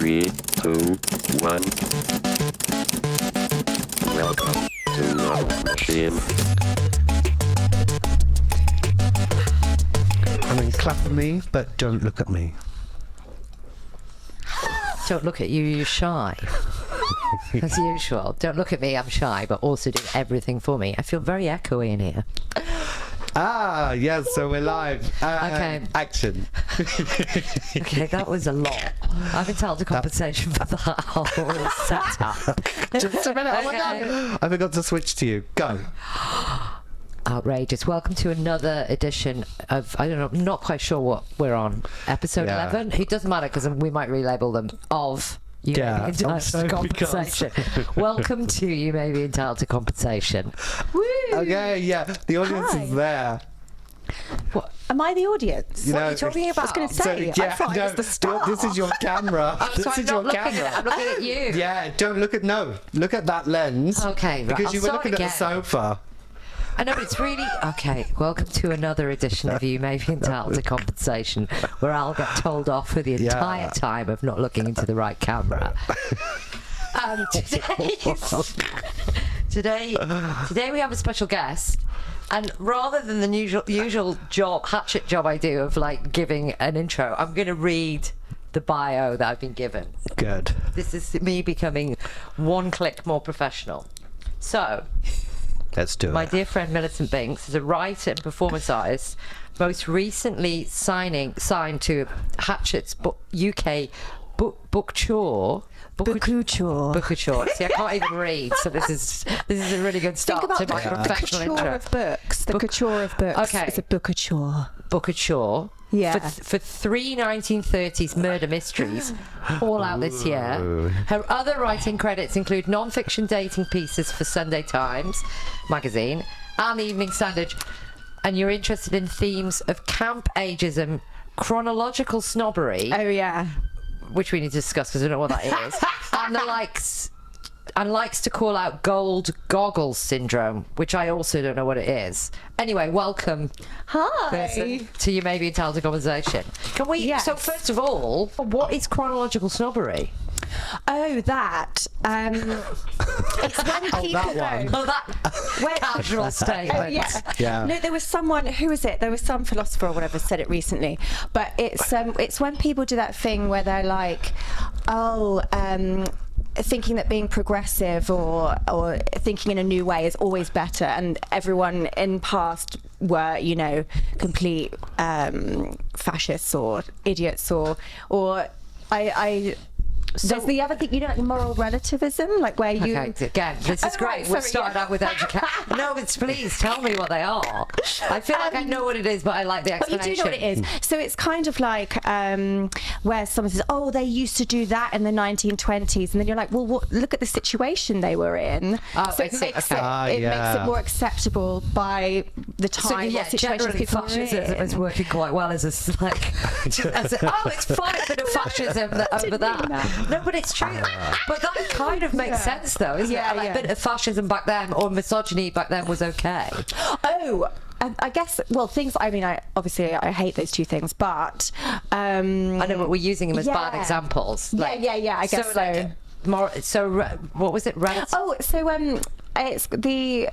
3, 2, 1. Welcome to Love Machine. I mean, clap at me, but don't look at me. Don't look at you, you're shy. As usual. Don't look at me, I'm shy, but also do everything for me. I feel very echoey in here. Ah, yes, so we're live. Okay. Action. Okay, that was a lot. I'm entitled to compensation for that whole setup. Just a minute. Oh my God. I forgot to switch to you. Go. Outrageous. Welcome to another edition of, I don't know, I'm not quite sure what we're on. Episode 11? It doesn't matter because we might relabel them of You May Be Entitled to Compensation. Welcome to You May Be Entitled to Compensation. Woo! Okay, yeah, the audience Hi. is there. What? Am I the audience? You What know, are you talking about? I was going to say, I thought it was the star. This is your camera. Oh, This so I'm is your not looking camera. at it, I'm looking at you. Yeah, don't look at that lens. Okay, right. Because I'll you were start looking again. at the sofa. I know, but it's really... Okay, welcome to another edition of You May Be Entitled to Compensation, where I'll get told off for the entire time of not looking into the right camera. Today we have a special guest, and rather than the usual Hachette job I do of like giving an intro, I'm going to read the bio that I've been given. Good. This is me becoming one click more professional. So... Let's do My it. dear friend Millicent Binks is a writer and performance artist, most recently signed to Hachette's UK Bookouture. Bookouture. See, I can't even read, so this is a really good start Think about to my professional the couture intro. of books. The couture of books. Okay. It's a bookouture. Bookouture. Yeah. For three 1930s murder mysteries, all out this year. Her other writing credits include non-fiction dating pieces for Sunday Times magazine and the Evening Standard. And you're interested in themes of camp ageism, chronological snobbery, Oh, yeah. which we need to discuss because I don't know what that is, and likes to call out gold goggles syndrome, which I also don't know what it is. Anyway, welcome. Hi. Person, to You May Be Entitled to Compensation. Can we? Yes. So first of all, what is chronological snobbery? Oh, that. It's when people that one. go... Oh, that casual statement. Oh, yeah. Yeah. No, there was someone. Who was it? There was some philosopher or whatever said it recently. But it's when people do that thing where they're like, thinking that being progressive or thinking in a new way is always better, and everyone in past were, you know, complete fascists or idiots or I. There's the other thing, you know, like moral relativism, like where you... Okay, again, this is Oh, great. right, We'll sorry, start yeah. out with education. No, it's please tell me what they are. I feel like I know what it is, but I like the But you explanation. do know what it is. So it's kind of like where someone says, oh, they used to do that in the 1920s. And then you're like, well, look at the situation they were in. Oh, So I it see, makes okay. it makes it more acceptable by the So time yeah, or situation generally people are fascism is in. working quite well as a it's fine, a bit of fascism over that. No, but it's true. But that kind of makes sense, though, isn't Yeah, it? Like yeah. a bit of fascism back then, or misogyny back then, was okay. Oh, I guess, well, things, I mean, I hate those two things, but... I know, but we're using them as bad Yeah. examples. Yeah, I guess so. What was it? Oh, so it's the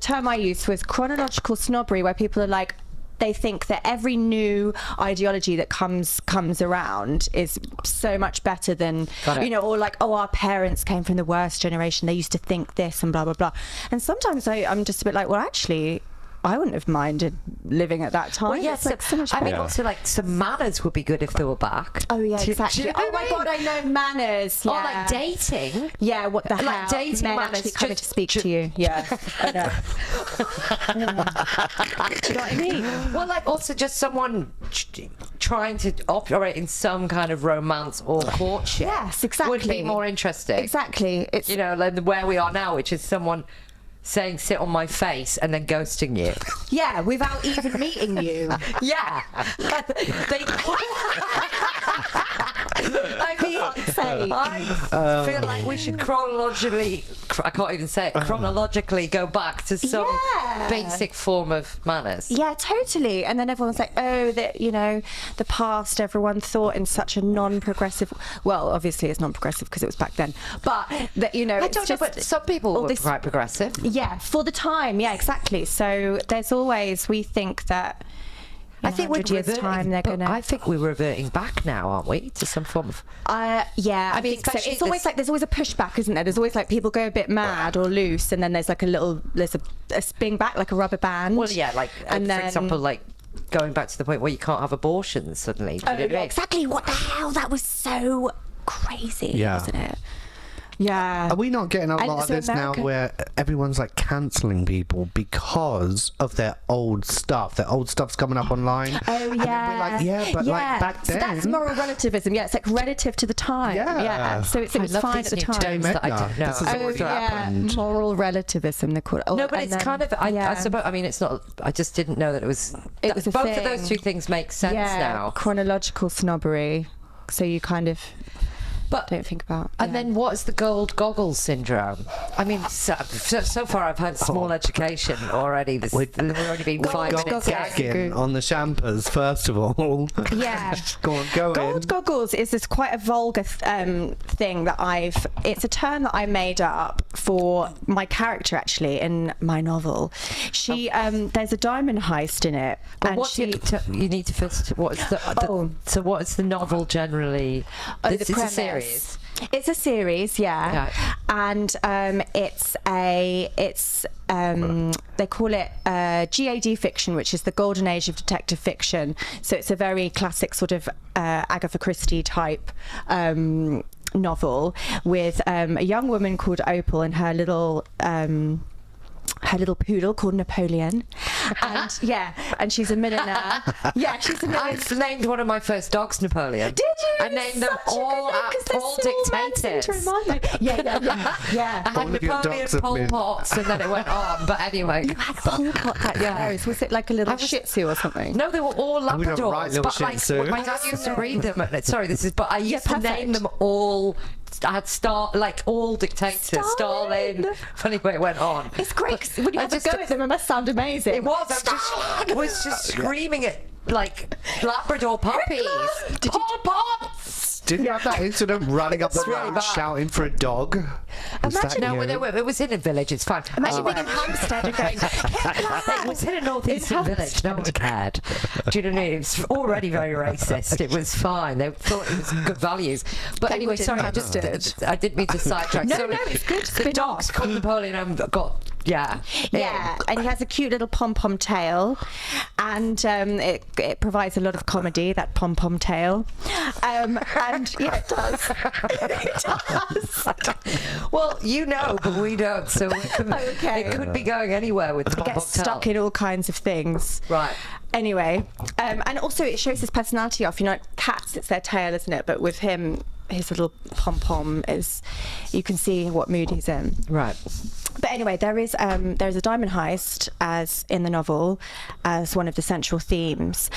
term I used was chronological snobbery, where people are like, they think that every new ideology that comes around is so much better than, you know, or like, oh, our parents came from the worst generation, they used to think this and blah blah blah. And sometimes I'm just a bit like, well, actually, I wouldn't have minded living at that time. Well, yes, It's like so much I mean, better. also like some manners would be good if they were back. Oh yeah, Do you exactly. know Oh what my I god, mean? I know manners. Or Yeah. like dating. Yeah, what the hell? Like dating Men manners, actually coming just- to speak to you. Yeah, I know. Do you know what I mean? Well, like also just someone trying to operate in some kind of romance or courtship. Yes, exactly. Would be more interesting. Exactly. It's You know, like where we are now, which is someone saying "sit on my face" and then ghosting you. yeah, without even meeting you. Yeah. I mean, I feel like we should chronologically, I can't even say it, chronologically go back to some basic form of manners. Yeah, totally. And then everyone's like, oh, that, you know, the past, everyone thought in such a non-progressive, well, obviously it's non-progressive because it was back then, but that, you know, I it's don't know, just but some people were quite progressive. Yeah, for the time. Yeah, exactly. So there's always, we think that I think we're years' time they're gonna. I think we're reverting back now, aren't we, to some form of? Yeah, I mean, so it's always like there's always a pushback, isn't there? There's always like people go a bit mad or loose, and then there's like a spin back, like a rubber band. Well, yeah, like and for example, like going back to the point where you can't have abortions suddenly. Oh, yeah, exactly. What the hell? That was so crazy, wasn't it? Yeah. Are we not getting a lot of this now where everyone's like cancelling people because of their old stuff? Their old stuff's coming up online. Oh, yeah. Like, like back then. So that's moral relativism. Yeah, it's like relative to the time. Yeah. So it was fine at the time. That I didn't know. This is what happened. Moral relativism, they call it. No, but it's kind of, I suppose, I mean, it's not, I just didn't know that it was a both thing. Of those two things make sense now. Chronological snobbery. So you kind of don't think about. And then what's the gold goggles syndrome? I mean, so far I've had small education already. We've only been 5 minutes gagging on the champers, first of all. Yeah. go Gold goggles is this quite a vulgar thing that it's a term that I made up for my character, actually, in my novel. She, there's a diamond heist in it. Well, and you need to first, so what is the novel generally? This is a series. It's a series, yeah. And they call it GAD fiction, which is the golden age of detective fiction. So it's a very classic sort of Agatha Christie type novel with a young woman called Opal and her little poodle called Napoleon, and she's a millionaire. She's a millionaire. I've named one of my first dogs Napoleon. Did you? I named them all dictators. Yeah. I had Napoleon Pol Pots, and then it went on. But anyway, you had Pol Pot. That's was it like a little Shih Tzu or something? No, they were all Labradors. But like, my dad used to read them. Sorry, but I used to name them all. I had all dictators, Stalin. Funny way it went on. It's great. When you have to go with them, it must sound amazing. It was. I was just screaming at like Labrador puppies. Pol Pots. Didn't you have that incident running up the road shouting for a dog? It was in a village. It's fine. Imagine being in Hampstead and going, it was in a northeastern village. No one cared. Do you know what I mean? It was already very racist. It was fine. They thought it was good values. But anyway, sorry, I didn't mean to sidetrack. No, it's good. The dog's called Napoleon and got. Yeah, and he has a cute little pom-pom tail, and it provides a lot of comedy, that pom-pom tail, and yeah, it does. It does. Well, you know, but we don't, so it could be going anywhere with the pom-pom tail. Gets stuck in all kinds of things. Right. Anyway, and also it shows his personality off. You know, like cats, it's their tail, isn't it? But with him, his little pom-pom is, you can see what mood he's in. Right. But anyway, there's a diamond heist as in the novel as one of the central themes,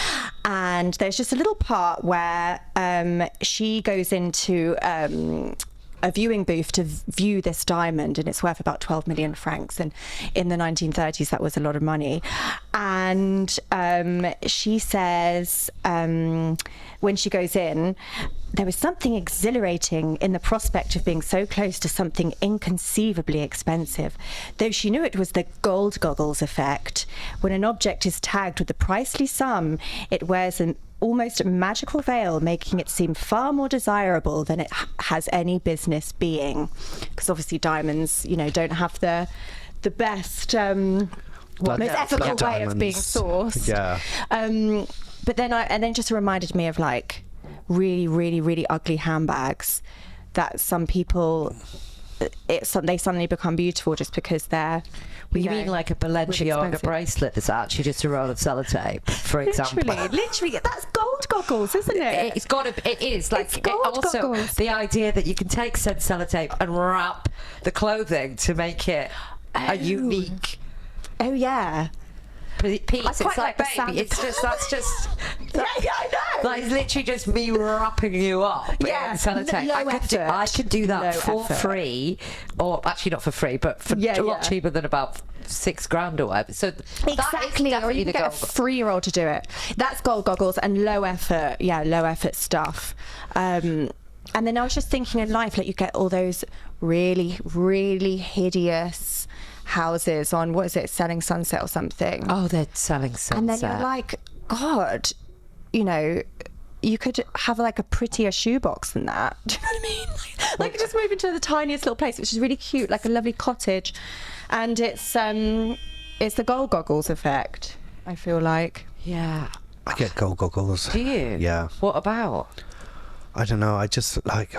and there's just a little part where she goes into a viewing booth to view this diamond, and it's worth about 12 million francs, and in the 1930s that was a lot of money. And she says when she goes in, there was something exhilarating in the prospect of being so close to something inconceivably expensive, though she knew it was the gold goggles effect. When an object is tagged with a pricely sum, it wears an almost magical veil, making it seem far more desirable than it has any business being. Because obviously diamonds, you know, don't have the best most ethical way of being sourced. Yeah. But then just reminded me of like really, really, really ugly handbags that some people they suddenly become beautiful just because they're. You mean like a Balenciaga bracelet that's actually just a roll of sellotape, for example? Literally, that's gold goggles, isn't it? It is. Like, it's gold goggles. The idea that you can take said sellotape and wrap the clothing to make it a unique. Oh yeah. Piece. I quite it's like the sound baby. It's just that's just. Yeah, I That is literally just me wrapping you up. Yeah, in sellotape. low I could do that Low for effort. free, or actually not for free, but for a lot cheaper than about $6,000 or whatever. So Exactly, or you can get a 3-year-old to do it. That's gold goggles and low effort, low effort stuff. And then I was just thinking in life, like you get all those really, really hideous houses on, what is it, Selling Sunset or something. Oh, they're selling Sunset. And then you're like, God, you know, you could have like a prettier shoebox than that. Do you know what I mean? Like just move into the tiniest little place, which is really cute, like a lovely cottage. And it's the gold goggles effect, I feel like. Yeah. I get gold goggles. Do you? Yeah. What about? I don't know. I just like.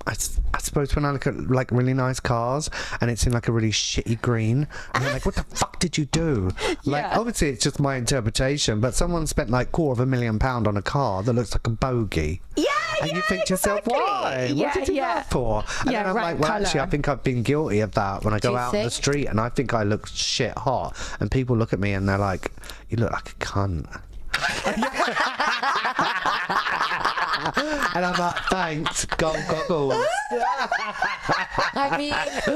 I suppose when I look at like really nice cars and it's in like a really shitty green, and I'm like, what the fuck did you do? Like, obviously it's just my interpretation, but someone spent like £250,000 on a car that looks like a bogey. Yeah, and you think to yourself, why? What did you do that for? And then I'm like, well, actually, I think I've been guilty of that when I go out on the street and I think I look shit hot, and people look at me and they're like, you look like a cunt. And I'm like, thanks, gold goggles. I mean,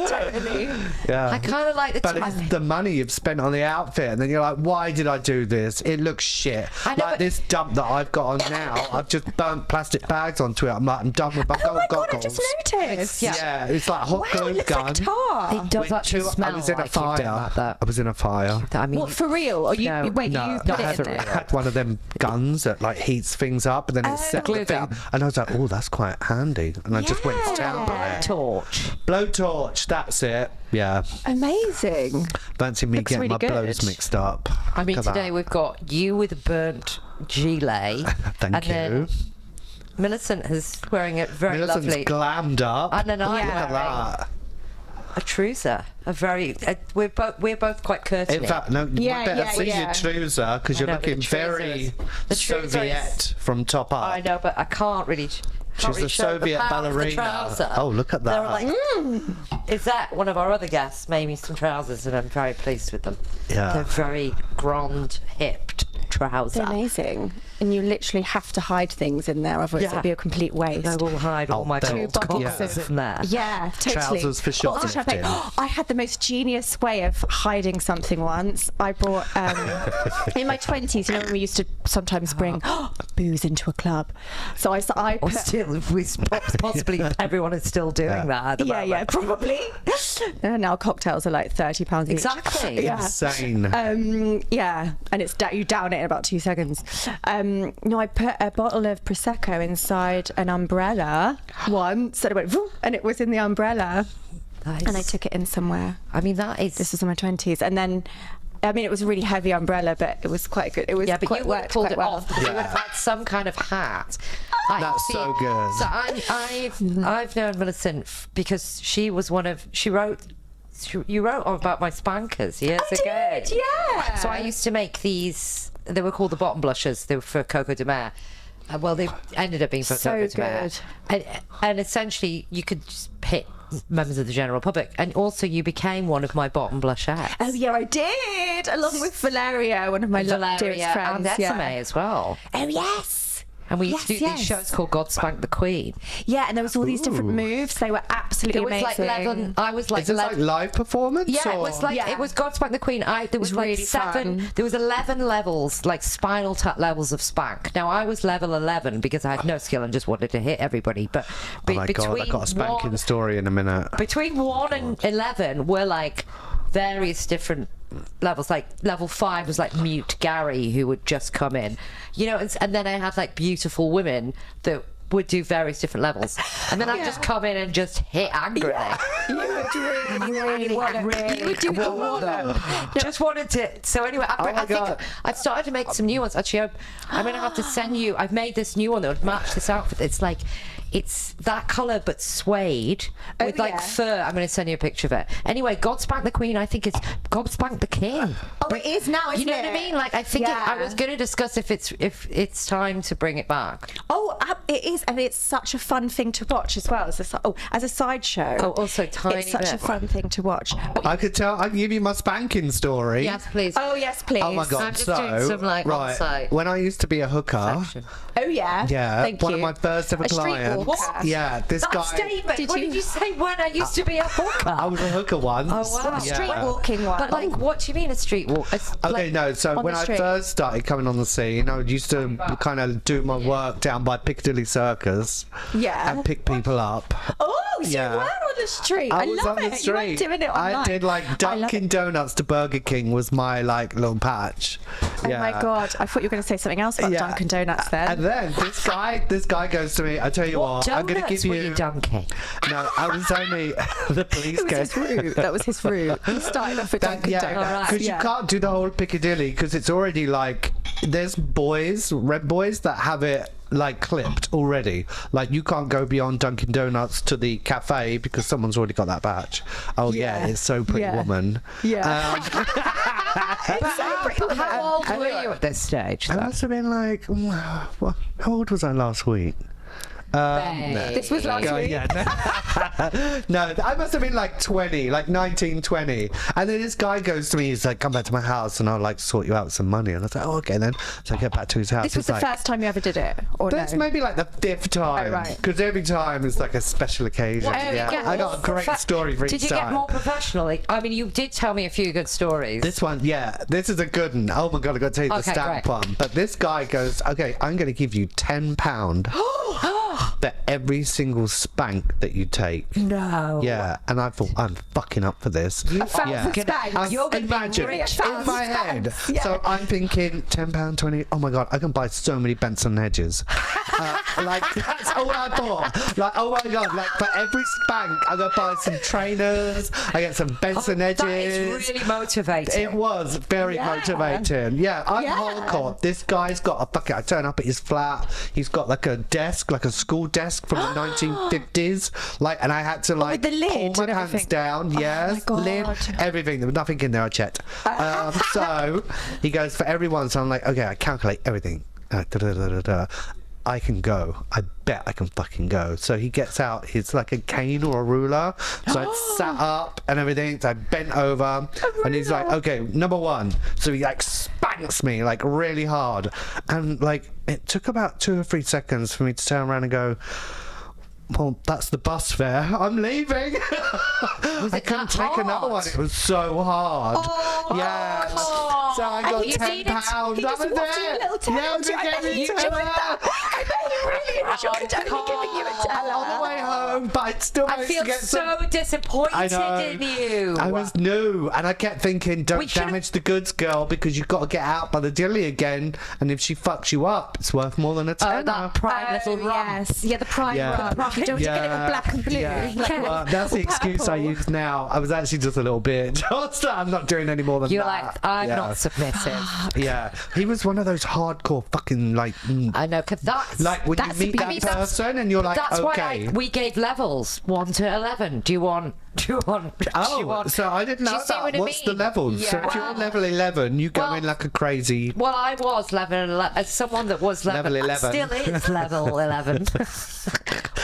totally. Yeah. I kind of like the But it's the money you've spent on the outfit, and then you're like, why did I do this? It looks shit. I know, like this dump that I've got on now, I've just burnt plastic bags onto it. I'm like, I'm done with my gold goggles. I just noticed. Yeah, it's like a hot glue it looks gun. like tar. It does actually smell I was in a like you've done fire. like that. I was in a fire. I mean, What, for real? Or you, No, wait, No, you I put it had, in I there? had one of them guns that like heats things up, and then it set the Glue thing. gun. And I was like, oh, that's quite handy. And I just went down by it. torch. Blowtorch, that's it. Yeah. Amazing. Fancy me Looks getting really my good. blows mixed up. I mean, Look at today that. we've got you with a burnt gilet. Thank and you. Then Millicent is wearing it very Millicent's lovely. glammed up. And then I'm Look at wearing that. a trouser. A very. We're both quite curtainy. In fact, no, Yeah, we better yeah, see yeah. your trouser because I you're know, but looking the trouser very is- the trouser Soviet from top up. I know, but I can't really. Can't She's really a show the Soviet power of the ballerina. trouser. Oh, look at that. They were like, is that one of our other guests made me some trousers, and I'm very pleased with them. Yeah. They're very grand hipped trousers. They're amazing. And you literally have to hide things in there, otherwise Yeah. it'd be a complete waste. I will hide all my they're gold buckets goggles of- in there. Yeah, totally. Trousers for Bottles of champagne. shoplifting. I had the most genius way of hiding something once. I brought, in my 20s, you know, when we used to sometimes bring booze into a club. So I Or put... still, possibly everyone is still doing that at the moment. Yeah, probably. Now cocktails are like £30 each. Exactly. Yeah. Insane. Yeah, and it's you down it in about 2 seconds. No, I put a bottle of Prosecco inside an umbrella once, and it went, "Vroom," and it was in the umbrella, That and I is- took it in somewhere. I mean, that is. This was in my 20s, and then, I mean, it was a really heavy umbrella, but it was quite good. It was Yeah, but quite you would have worked pulled quite it well. off. You would have had some kind of hat. That's so good. So I've known Millicent because she was one of you wrote about my spankers years ago. did, yeah. So I used to make these. They were called the bottom blushers. They were for Coco de Mer. Well, they ended up being for So Coco de Mer. good. And essentially, you could just hit members of the general public, and also you became one of my bottom blushettes. Oh yeah, I did, along with Valeria, one of my dearest Valeria friends. and Esme as well. Oh yes. And we used to do these shows called God Spank the Queen. Yeah, and there was all these different moves. They were absolutely It was amazing. like 11. I was like Is this like 11. live performance? Yeah, it or? was like Yeah. it was God Spank the Queen. There was like really 7. fun. There was 11 levels, like Spinal Tap levels of spank. Now I was level 11 because I had no skill and just wanted to hit everybody. But Oh my god, I've got a spanking story in a minute. between 1 and 11 were like various different levels. Like level 5 was like Mute Gary, who would just come in, you know, and then I had like beautiful women that would do various different levels, and then I'd just come in and just hit angrily. You would really want to. You would do Just wanted to. So anyway, I think I've started to make some new ones. Actually, I'm going to have to send you. I've made this new one that would match this outfit. It's like, it's that colour but suede with like yeah. fur. I'm going to send you a picture of it. Anyway, God Spank the Queen, I think it's God Spank the King. Oh, it is now, isn't You know it? what I mean? Like, I think Yeah. I was going to discuss if it's time to bring it back. Oh, it is, and it's such a fun thing to watch as well as a sideshow. Oh, also tiny it's such a bit. fun thing to watch. I could tell. I can give you my spanking story. Yes, please. Oh yes, please. Oh my god! I'm just so doing some, like, right, on-site when I used to be a hooker, section. Oh yeah. yeah, Thank one you. of my first ever A street clients. walker. Yeah, this That guy. statement. What did you say? When I used to be a hooker. I was a hooker once. Oh, wow. A street Yeah. walking one. But like, what do you mean a street walk? Okay, no. So on when the I street. first started coming on the scene, I used to kind of do my work down by Piccadilly Circus. Yeah. And pick people up. Oh, so Yeah. you were on the street. I I was love on it. the street. You weren't doing it online. I did like I love Dunkin' it. Donuts to Burger King was my like little patch. Oh my god! I thought you were going to say something else about Yeah. Dunkin' Donuts then. And then this guy goes to me. I tell you what, I'm going to give were you. you dunking? No, I was only the police That was his came. route. That was his route. He started off with Dunkin' Yeah, Donuts. because you can't do the whole Piccadilly because it's already like there's red boys that have it like clipped already. Like you can't go beyond Dunkin' Donuts to the cafe because someone's already got that badge. Oh yeah, it's so pretty Yeah. woman. Yeah. How old were you at this stage? I though? must have been like, how old was I last week? This was last week. Yeah, no, I must have been like 20, like 19, 20. And then this guy goes to me, he's like, come back to my house and I'll like sort you out with some money. And I was like, oh, okay then. So I get back to his house. This was He's the like, first time you ever did it, or That's no? maybe like the 5th time. Oh, right. Because every time it's like a special occasion. Oh, you Yeah, get I got more a great story for each Did you get time. more professional? Like, I mean, you did tell me a few good stories. This one, yeah, this is a good one. Oh my god, I got to tell you the Okay, stamp great. one. But this guy goes, okay, I'm going to give you £10 for every single spank that you take. No. Yeah, and I thought I'm fucking up for this. A thousand Yeah. spanks. You're gonna be Imagine rich. in my head. Yeah. So I'm thinking £10, 20. Oh my god, I can buy so many Benson hedges. Like that's all I thought. Like oh my god, like for every spank I'm gonna buy some trainers. I get some Benson hedges. That is really motivating. It was very motivating. Yeah, I'm Yeah. hardcore. This guy's got a fucking. I turn up at his flat. He's got like a desk, like a school desk from the 1950s. Like, and I had to like with the lid pull my and pants everything. down. Yes, God. lid, everything. There was nothing in there. I checked. So he goes for everyone. So I'm like, okay, I calculate everything. I can go. I bet I can fucking go. So he gets out his like a cane or a ruler. So I sat up and everything. So I bent over and he's like, okay, number 1. So he like spanks me like really hard. And like it took about 2 or 3 seconds for me to turn around and go, well, that's the bus fare. I'm leaving. I couldn't take hard? another one. It was so hard. Yeah. So I got you £10. needed- That he just was wanted a it. little tenner. Yeah, I was I bet getting he a enjoyed tenner. that. I bet he really enjoyed only giving you a On the way tenner. home, but I'd still I managed feel to get so some. disappointed I know. in you. I was new, and I kept thinking, We don't should've- damage the goods, girl, because you've got to get out by the dilly again. And if she fucks you up, it's worth more than a tenner. that prime little rum. Yes. Yeah, the prime Yeah. rum. You don't want to get it all black and blue. Yeah. Like, Well, that's the excuse I use now. I was actually just a little bitch. I'm not doing any more than You're that. like, I'm Yeah. not submissive. Yeah, he was one of those hardcore fucking like. I know, because that's Like when you That's meet the that beauty. person and you're like, that's okay. why we gave levels 1 to 11. Do you want? Oh, so I didn't Do know you see that. what I What's the mean? levels? So Yeah. if you're level 11, you go Well- in like a crazy. Well, I was level 11. As someone that was level, Level 11. Still is level 11.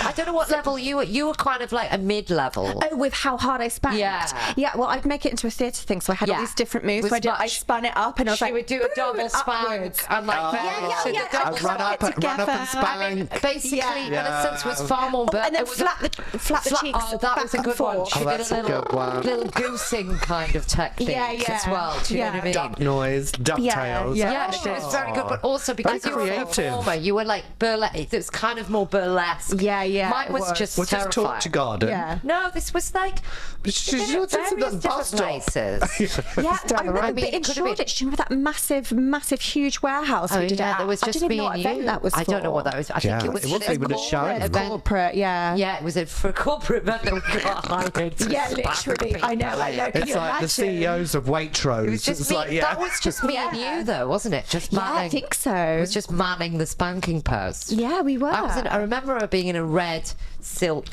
I don't know what level you were. You were kind of like a mid-level. Oh, with how hard I spanked. Yeah. Yeah, well, I'd make it into a theatre thing, so I had all Yeah. these different moves. Was So I much- spun it up, and I was She like, would do a boom, double and spank upwards. and like yeah, so yeah. the double I'd run up, it run up and together. spank. Basically, Yeah. innocence was far more. Oh, and then it was flat the cheeks. Oh, that was a back good and one. forth. She Oh, did that's a a little, good one. little goosing kind of technique as well. Do you know what I mean? Duck noise, ducktails. Yeah. Yeah, she was very good, but also because Very you were a creative. performer, you were like burlesque. It was kind of more burlesque. Yeah, yeah, Mine it was was. just Was this terrifying. Torture Garden? Yeah. No, this was like You're just in the various bus different stop. places. Yeah, I remember I mean, in it could have been- Shoreditch, do you remember that massive, huge warehouse we did it at? there was I just didn't me even know and what event you. that was I don't know for. what that was. I Yeah, think it was it wasn't even a show. corporate event. Corporate, yeah. Yeah, it was for a corporate event that we got hired to Yeah, spank literally. people. I know. Can It's you like the imagine? CEOs of Waitrose. It was just It's me. like, yeah. That was just me and you, though, wasn't it? Just Yeah, manning. I think so. It was just manning the spanking post. Yeah, we were. I remember being in a red red silk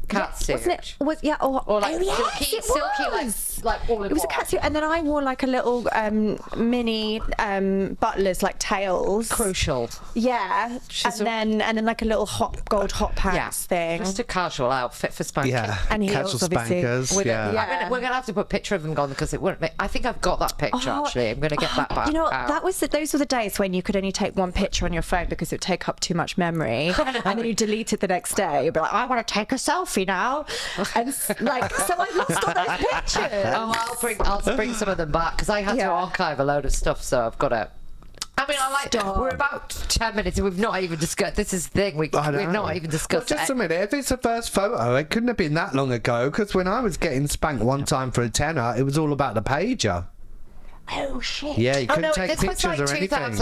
catsuit. Wasn't it? Or like yes, silky, it silky, was. like all in It was a one. catsuit, and then I wore like a little mini butler's like tails. Crucial. Yeah, She's and then like a little gold hot pants thing. Just a casual outfit for spanking. Yeah. And heels, Casual obviously. spankers. With Yeah. we're gonna have to put a picture of them on because it wouldn't make. I think I've got that picture actually. I'm gonna get that back. You know, out. those were the days when you could only take one picture on your phone because it would take up too much memory, and then you delete it the next day. You'd be like, I want to take a selfie now, and so I lost all those pictures. I'll bring some of them back because I had to Yeah. archive a load of stuff, so I've got to. I mean, we're about 10 minutes and we've not even discussed. This is the thing we've not even discussed. Well, just a minute. If it's the first photo, it couldn't have been that long ago. Because when I was getting spanked one time for a tenner, it was all about the pager. Oh shit! Yeah, you couldn't take this pictures was like or anything.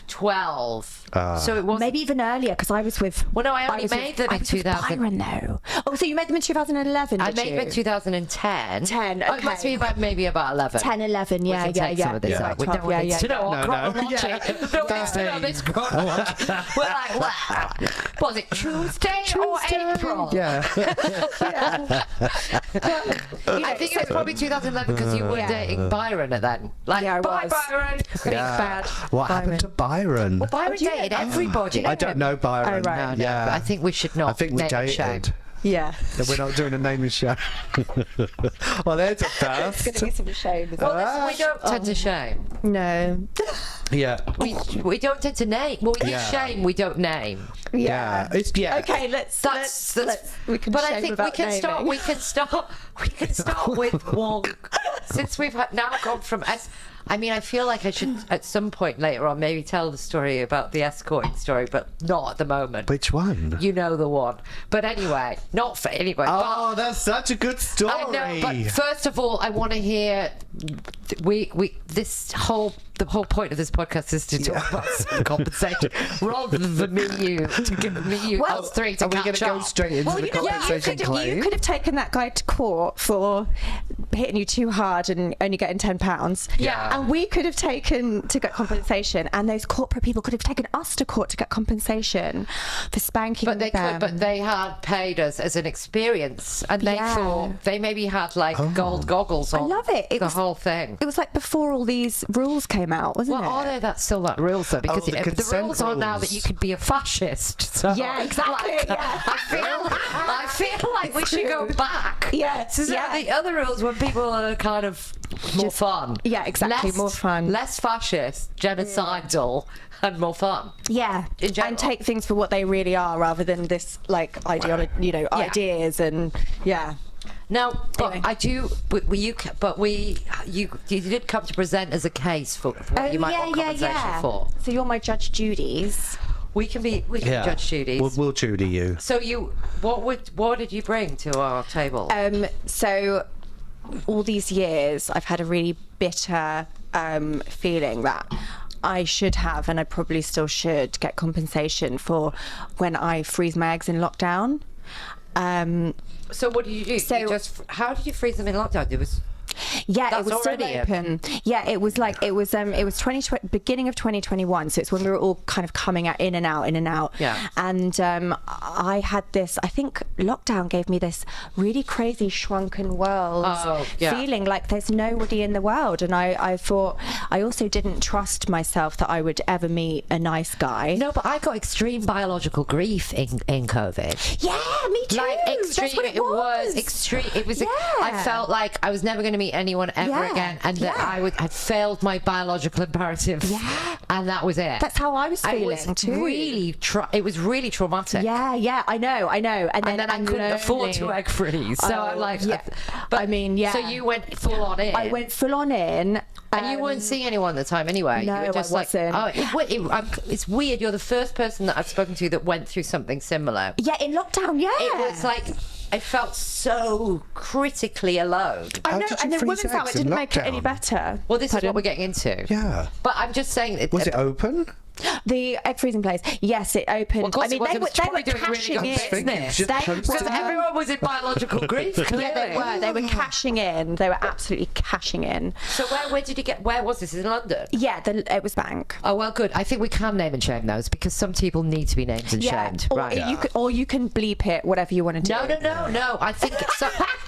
2012. So it was Maybe even earlier because I was with. Well, no, I only was made them I in was with 2000. Byron though. Oh, so you made them in 2011? I did made you? them in 2010. 10, Oh, it must okay. be about maybe about 11. 10, 11, We yeah, can yeah, take yeah. some of this yeah. out. No 12, one needs to know No, our no. chronology. Yeah. No one needs to know this chronology. We're like, well, was it Tuesday or April? Yeah. I think it was probably 2011 because you were dating Byron at then. Like, Yeah, I bye, was. Byron. Big bad. What happened to Byron? Byron dated everybody. I don't know Byron. Oh, right. No, Yeah. but I think we should not. I think we name and shame. dated. Yeah. We're not doing a naming show. Well, there's a It's first. gonna be some shame. Well, listen, we don't tend to shame. No. Yeah. We don't tend to name. Well, we Yeah. shame. We don't name. Yeah. It's Okay, let's we can But shame I think about we can start. naming. We can start with one. Since we've now gone from I mean, I feel like I should at some point later on maybe tell the story about the escorting story, but not at the moment. Which one? You know the one. But anyway, not for anyway. Oh, that's such a good story. I know, but first of all, I want to hear the whole point of this podcast is to talk about some compensation rather than us three to Are we going catch to go up. straight into the compensation claim? You could have taken that guy to court for hitting you too hard and only getting £10. Yeah. And we could have taken to get compensation, and those corporate people could have taken us to court to get compensation for spanking But they them. could, but they had paid us as an experience, and they Yeah. thought they maybe had like gold goggles on. I love it. It the was- whole thing. It was like before all these rules came out, wasn't Well, it? are there still that rules though? Because the the consent rules are now rules. that you could be a fascist. So, Yeah, exactly, like, yeah. I feel like we should go back. Yeah, So yeah. the other rules when people are kind of more fun. yeah, exactly, more fun. Less fascist, genocidal, and more fun. Yeah, In general. and take things for what they really are, rather than this like ideology, ideas and yeah. Now, but Anyway. I do. You did come to present as a case for what you might want compensation for. So you're my Judge Judy's. We can be Judge Judy's. We'll Judy you. So what did you bring to our table? So all these years, I've had a really bitter feeling that I should have, and I probably still should, get compensation for when I freeze my eggs in lockdown. So what did you do? So- How did you freeze them in lockdown? It was Yeah, That's it was still already open. Yeah, it was 2020, beginning of 2021. So it's when we were all kind of coming in and out. Yeah. And I had this. I think lockdown gave me this really crazy shrunken world feeling, like there's nobody in the world. And I thought I also didn't trust myself that I would ever meet a nice guy. no, but I got extreme biological grief in COVID. Yeah, me too. Like extreme, That's what it was extreme. It was. I Yeah. felt like I was never going to meet anyone ever Yeah, again, and that yeah. I had failed my biological imperative. Yeah. And that was it. That's how I was feeling was too. Really, it was really traumatic. Yeah, I know. And And then I couldn't afford to lonely. egg freeze. So I'm like, yeah. but I mean, yeah. So you went full on in. I went full on in. And you weren't seeing anyone at the time anyway. No, you were just I wasn't. It's weird. You're the first person that I've spoken to that went through something similar. Yeah, in lockdown, yeah. It was like I felt so critically alone. I How know, did you and then freeze Women's Hour eggs in didn't make it any lockdown? better. Well, this is Pardon? what we're getting into. Yeah. But I'm just saying. Was it open? The egg freezing place. Yes, it opened. Well, of course I mean, it was. they It were, was they probably were doing really cashing good in. business. Just Because everyone was in biological grief. Clearly. Yeah, they were cashing in. They were absolutely cashing in. So where did you get? Where was this? In London? Yeah, it was bank. Oh well, good. I think we can name and shame those because some people need to be named and shamed. Or Right. you can bleep it, whatever you want to do. No. I think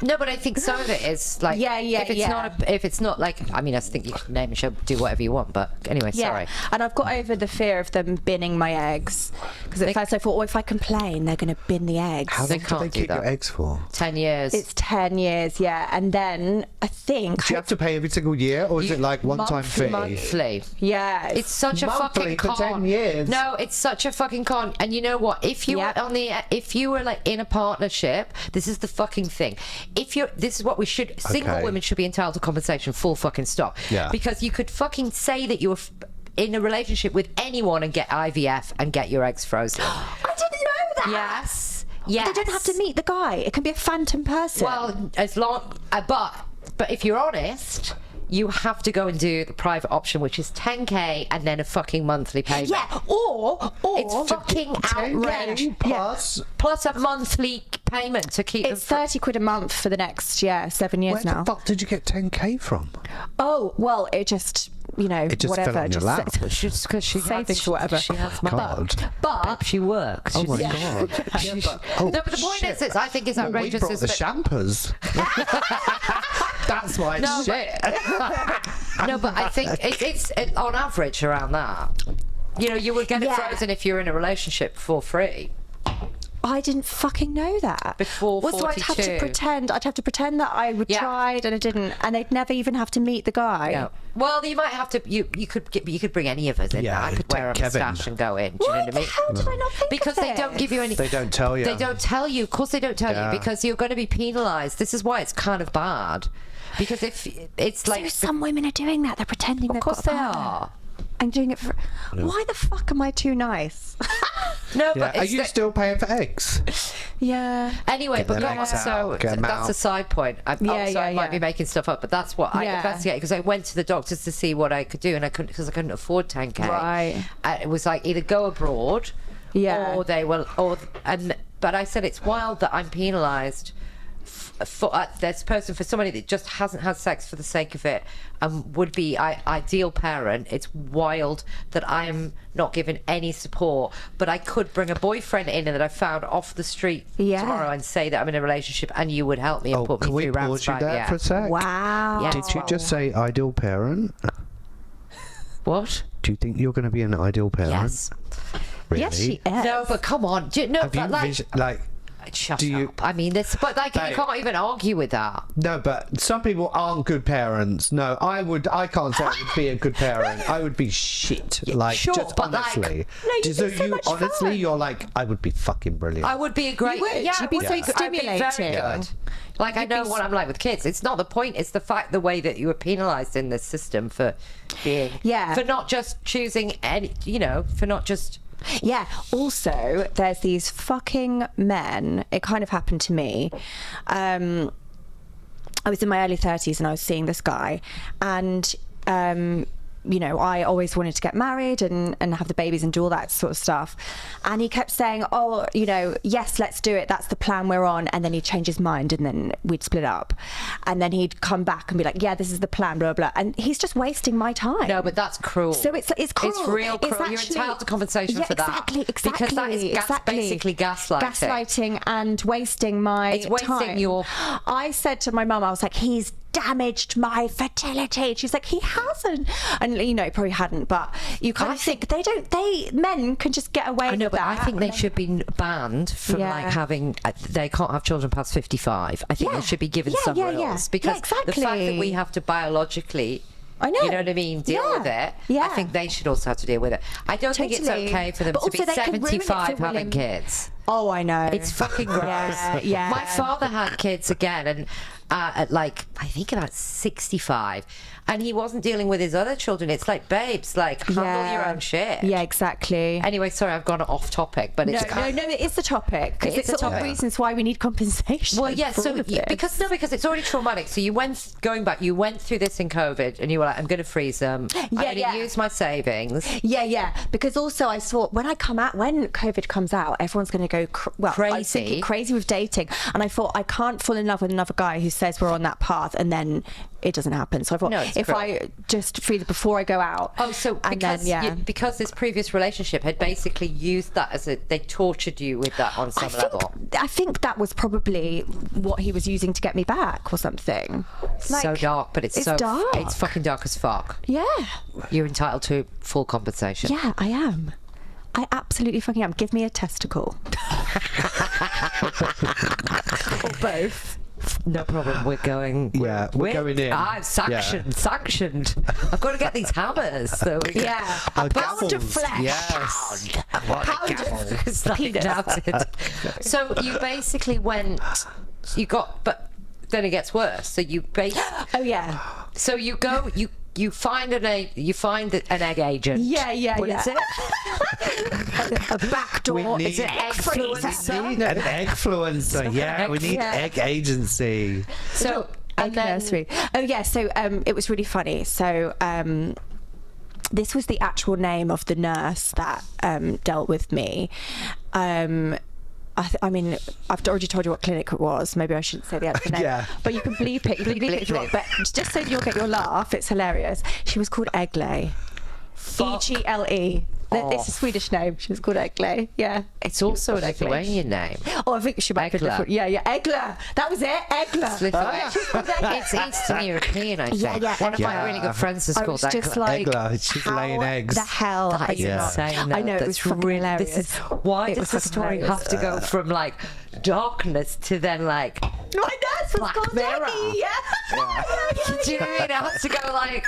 no, but I think some of it is like if it's not like I mean I think you can name and shame, do whatever you want. But anyway, sorry. And I've got over the fear of them binning my eggs because at first I thought, if I complain, they're going to bin the eggs. How long do can't they do keep that. your eggs for? 10 years. It's 10 years, yeah. And then I think... Do you have to pay every single year, or is it like one-time fee? monthly. Yeah. It's such a Monthly fucking for con. 10 years? No, it's such a fucking con. And you know what? If you were if you were like in a partnership, this is the fucking thing. This is what we should. Single women should be entitled to compensation. Full fucking stop. Yeah. Because you could fucking say that you were in a relationship with anyone and get IVF and get your eggs frozen. I didn't know that. Yes. They don't have to meet the guy. It can be a phantom person. Well, as long, but if you're honest, you have to go and do the private option, which is 10k and then a fucking monthly payment. yeah, or It's fucking outrageous. Plus a monthly payment to keep it's them. 30 quid a month for the next 7 years Where now. the fuck did you get 10k from? Oh, well, it just, It just whatever. fell on your lap. Just because she Savings or whatever. She has money. God. But she works. Oh my She's- god. No, but the point is, I think it's We outrageous. brought is the that- shampers. That's why it's No, shit. No, but I think it's on average around that. You know, you would get it frozen if you're in a relationship for free. I didn't fucking know that. Before So I'd have to 42. pretend. I'd have to pretend that I tried and I didn't, and they'd never even have to meet the guy. Yeah. Well, you might have to. You could bring any of us in. Yeah, I could wear a take Kevin. moustache and go in. Do you know Why what I the mean? hell did I not think Because of they don't this? give you any. They don't tell you. They don't tell you. Of course, they don't tell Yeah. you because you're going to be penalised. This is why it's kind of bad. Because if it's like, So some women are doing that. They're pretending of they've course got a they partner. are. And doing it for. Why the fuck am I too nice? No, Yeah. but Are it's you the- still paying for eggs? Yeah. Anyway, but them going on, eggs so out, get them that's out. a side point. I might be making stuff up, but that's what I Yeah. investigated because I went to the doctors to see what I could do, and I couldn't because I couldn't afford 10k. Right. It was like either go abroad, Yeah. or they will, but I said it's wild that I'm penalised for this person, for somebody that just hasn't had sex for the sake of it and would be ideal parent. It's wild that I'm not given any support, but I could bring a boyfriend in that I found off the street tomorrow and say that I'm in a relationship and you would help me and put me Can we through pause you there for a sec? Wow. Yeah. Did you just say ideal parent? What? Do you think you're going to be an ideal parent? Yes. Really? Yes, she is. No, but come on. No, Have you but like, shut do you- up. I mean, this, but like, you Babe. can't even argue with that. No, but some people aren't good parents. No, I can't say I would be a good parent. I would be shit. Like, sure, just but like- honestly. No, you'd be so much honestly, fun. you're like, I would be fucking brilliant. I would be a great. You would. Yeah, You'd be I would so I'd be very stimulating. good. Like I know what I'm like with kids. It's not the point. It's the fact, the way that you were penalised in this system for being, for not just choosing any, for not just. Yeah. Also, there's these fucking men. It kind of happened to me. I was in my early 30s and I was seeing this guy, and I always wanted to get married and have the babies and do all that sort of stuff. And he kept saying, oh, yes, let's do it. That's the plan we're on. And then he'd change his mind and then we'd split up. And then he'd come back and be like, yeah, this is the plan, blah, blah. And he's just wasting my time. No, but that's cruel. So it's cruel. It's real cruel. It's You're actually- entitled to compensation for that. Exactly. Because that is basically gaslighting. Gaslighting and wasting my It's wasting time. your- I said to my mum, I was like, he's damaged my fertility. She's like, he hasn't. And he probably hadn't, but you kind of think men can just get away I know, with but that. I think they should be banned from like having. They can't have children past 55. I think they should be given some rules because the fact that we have to biologically. I know. You know what I mean? Deal with it. Yeah. I think they should also have to deal with it. I don't think it's Totally. okay for them But to be also they can ruin it for 75 having women. kids. Oh, I know. It's fucking gross. Yeah. My father had kids again, and at like I think about 65, and he wasn't dealing with his other children. It's like, babes, like, handle your own shit. Yeah, exactly. Anyway, sorry, I've gone off topic, but it's No, it is the topic, because It's it's the all topic. reasons why we need compensation. well, yeah. for So all of this. because it's already traumatic. So you went through this in COVID, and you were like, I'm going to freeze them. I'm going to use my savings. Yeah, because also I saw when COVID comes out, everyone's going to go I was thinking crazy with dating, and I thought I can't fall in love with another guy who says we're on that path and then it doesn't happen. So I thought I just freeze it before I go out. Oh, so because this previous relationship had basically used that they tortured you with that on some level. I think that was probably what he was using to get me back or something. So dark, but it's so dark. It's fucking dark as fuck. Yeah. You're entitled to full compensation. Yeah, I am. I absolutely fucking am. Give me a testicle. Or both. No problem. We're going. Yeah, we're going in. I'm sanctioned. I've got to get these hammers. So A pound of flesh. Yes. It's like doubted. So you basically went. But then it gets worse. So you Oh yeah. So you go. You find an egg agent. Yeah. What is it? A back door. Is it egg freezer? We need an eggfluencer. Yeah, we need egg agency. So Egg nursery. Oh yeah. So it was really funny. So this was the actual name of the nurse that dealt with me. I mean, I've already told you what clinic it was. Maybe I shouldn't say the actual name. Yeah. But you can bleep it. You can bleep it if you want. But just so you'll get your laugh, it's hilarious. She was called Egle. Egle. It's a Swedish name. She was called Egle. Yeah. It's also an Lithuanian name. Oh, I think she might be different. Yeah. Egle. That was it. Egle. It's Eastern European, I think. Yeah. One of my really good friends is I called was just Egle. like, Egle. She's laying eggs. The hell. That is insane. I know, it was fucking hilarious. Why It does was the fucking story hilarious. have to go from like darkness to then like My nurse was Black called Mirror? Eggy. Yeah. do you know what I mean? It has to go like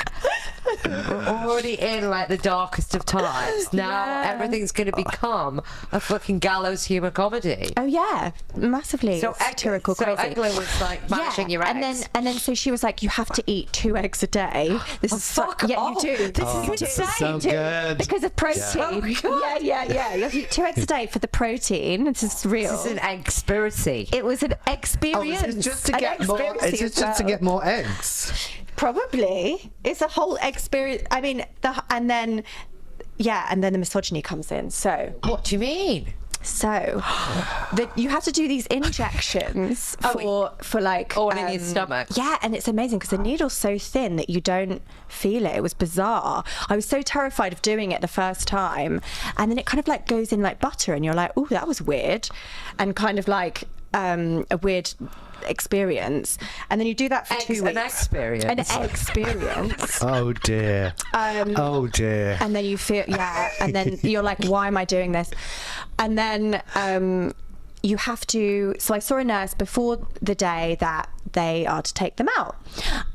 we're already in like the darkest of times. Now everything's going to become a fucking gallows humor comedy. Oh yeah, massively. So It's satirical, so crazy. Egle was like managing your eggs. and then so she was like, you have to eat 2 eggs a day. This is fuck yeah, off. you do. This is insane. So good. Because of protein. So good. Yeah. You have to eat 2 eggs a day for the protein. This is real. This is an eggspiracy. It was an experience. Is it just to An get more? experience Is it just to get more eggs? Probably. It's a whole experience. I mean, and then the misogyny comes in. So What do you mean? you have to do these injections for like all in your stomach. Yeah, and it's amazing because the needle's so thin that you don't feel it. It was bizarre. I was so terrified of doing it the first time, and then it kind of like goes in like butter, and you're like, oh, that was weird, and kind of like a weird experience. And then you do that for 2 weeks. An experience. An experience. Oh dear. Oh dear. And then you feel, and then you're like, why am I doing this? And then you have to, so I saw a nurse before the day that they are to take them out.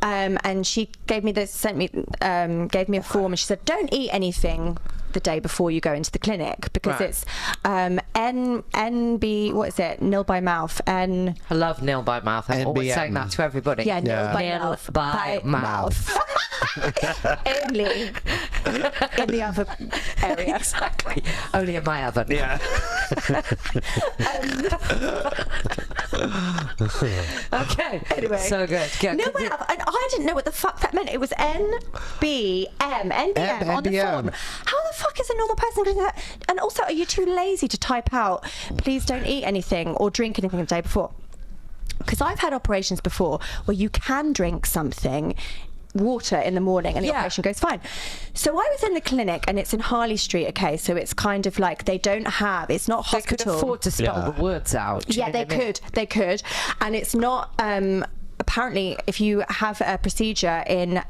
And she gave me this, gave me a form, and she said, don't eat anything the day before you go into the clinic because it's NB, what is it? Nil by mouth. I love nil by mouth. I'm always NBM. saying that to everybody. Yeah, nil by Nil mouth. by mouth. Only in the other area. Exactly. Only in my oven. Yeah. Okay. Anyway. So good. No, wait, and I didn't know what the fuck that meant. It was NBM on the NBM. form. How the fuck is a normal person going to do that? And also, are you too lazy to type out, please don't eat anything or drink anything the day before? Because I've had operations before where you can drink something, water in the morning, and the operation goes fine. So I was in the clinic, and it's in Harley Street, okay, so it's kind of like they don't have, it's not They hospital. could afford to spell the words out. Yeah, they could. And it's not, apparently, if you have a procedure in